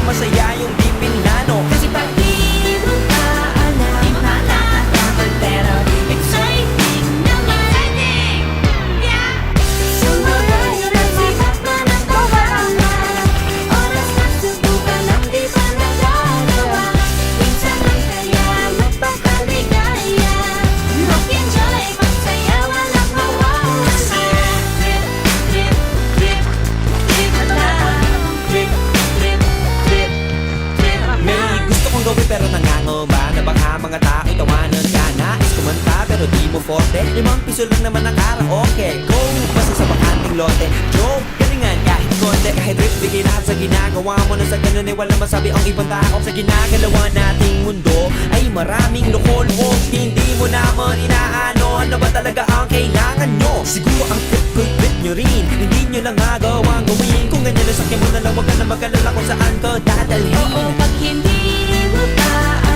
masaya yung di pinlano. Kasi pag di mo pa alam, di mo nalalaman, pero exciting naman. Yeah! Sumunod na sikat na nagbabawa, oras na subukan ang di pa nagagawa. Minsan lang kaya magpapaligayan, mag-enjoy, magsaya, walang mawawala. Trip, trip, trip, trip lang. Trip, trip, trip, trip May lang. gusto kong gawin pero nangangamba na baka mga tao'y tawanan ka. Nais kumanta pero di mo forte, 5 piso lang naman ang karaoke. Go, basta sa bakanting lote, joke, galingan kahit konti. Kahit rip, bigay lahat sa ginagawa mo. Na sa ganun ay walang masabi ang ibang tao. Sa ginagalawa nating mundo ay maraming loko-loko. Hindi mo naman inaano, ano ba talaga ang kailangan nyo? Siguro ang trip ko'y trip nyo rin, hindi nyo lang agawang gawin. Kung ganyan na sakyan mo na lang, wag ka na mag-alala kung saan ka dadalhin. Oo, pag hindi mo pa